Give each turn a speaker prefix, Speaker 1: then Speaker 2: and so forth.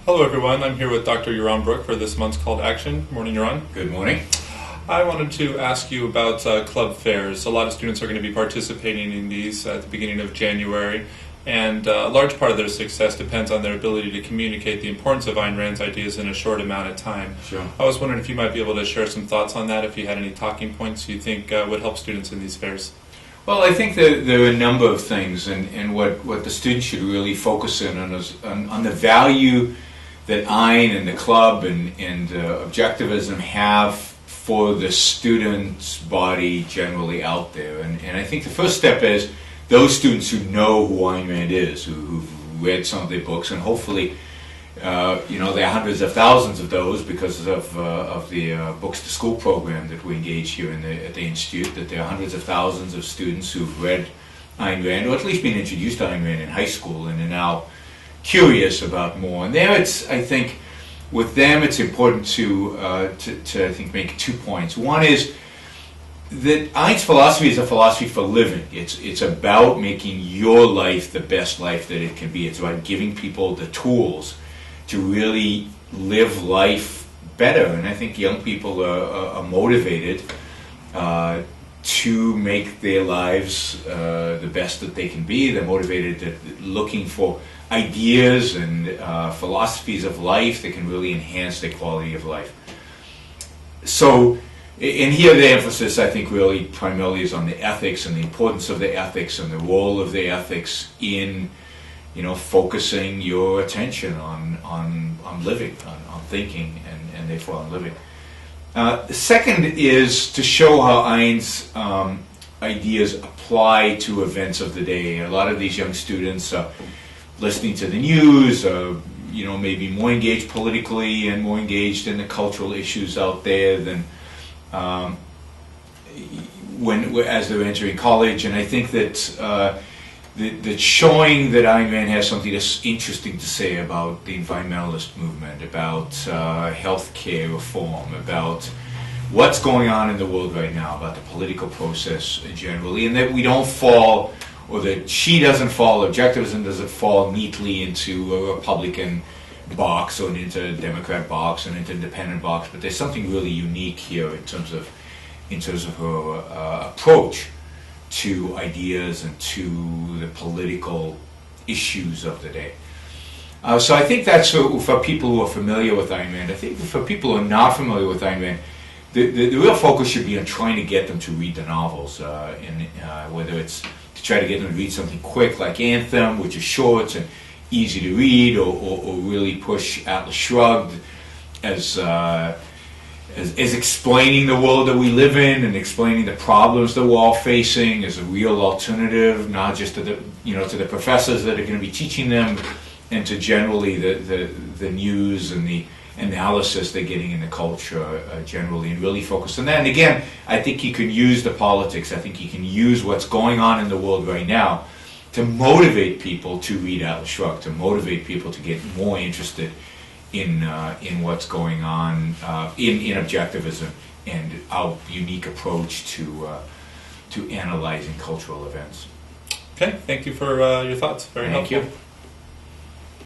Speaker 1: Hello everyone, I'm here with Dr. Yaron Brook for this month's Call to Action. Morning, Yaron.
Speaker 2: Good morning.
Speaker 1: I wanted to ask you about club fairs. A lot of students are going to be participating in these at the beginning of January, and a large part of their success depends on their ability to communicate the importance of Ayn Rand's ideas in a short amount of time.
Speaker 2: Sure.
Speaker 1: I was wondering if you might be able to share some thoughts on that, if you had any talking points you think would help students in these fairs.
Speaker 2: Well, I think there are a number of things, and what the students should really focus in on is on the value that Ayn and the club and objectivism have for the student's body generally out there. And I think the first step is those students who know who Ayn Rand is, who've read some of their books, and hopefully, there are hundreds of thousands of those because of the Books to School program that we engage here at the Institute, that there are hundreds of thousands of students who've read Ayn Rand, or at least been introduced to Ayn Rand in high school, and are now curious about more. And there, I think, with them, it's important to I think make 2 points. One is that Ayn's philosophy is a philosophy for living. It's about making your life the best life that it can be. It's about giving people the tools to really live life better. And I think young people are motivated to make their lives the best that they can be. They're motivated looking for ideas and philosophies of life that can really enhance their quality of life. So, and here the emphasis, I think, really primarily is on the ethics and the importance of the ethics and the role of the ethics in, focusing your attention on living, on thinking, and therefore on living. The second is to show how Ayn's ideas apply to events of the day. A lot of these young students are listening to the news, maybe more engaged politically and more engaged in the cultural issues out there than as they're entering college. And I think that that showing that Ayn Rand has something that's interesting to say about the environmentalist movement, about healthcare reform, about what's going on in the world right now, about the political process generally, and that we don't fall, or that she doesn't fall, objectivism doesn't fall neatly into a Republican box or into a Democrat box and into an independent box, but there's something really unique here in terms of her approach to ideas and to the political issues of the day. So I think that's for people who are familiar with Ayn Rand. I think for people who are not familiar with Ayn Rand, the real focus should be on trying to get them to read the novels, whether it's to try to get them to read something quick like Anthem, which is short and easy to read, or really push Atlas Shrugged as explaining the world that we live in and explaining the problems that we're all facing as a real alternative, not just to the professors that are going to be teaching them, and to generally the news and the analysis they're getting in the culture generally, and really focus on that. And again, I think he can use the politics. I think he can use what's going on in the world right now to motivate people to read Atlas Shrugged, to motivate people to get more interested in what's going on in objectivism and our unique approach to analyzing cultural events.
Speaker 1: Okay, thank you for your thoughts. Very helpful.
Speaker 2: Thank you.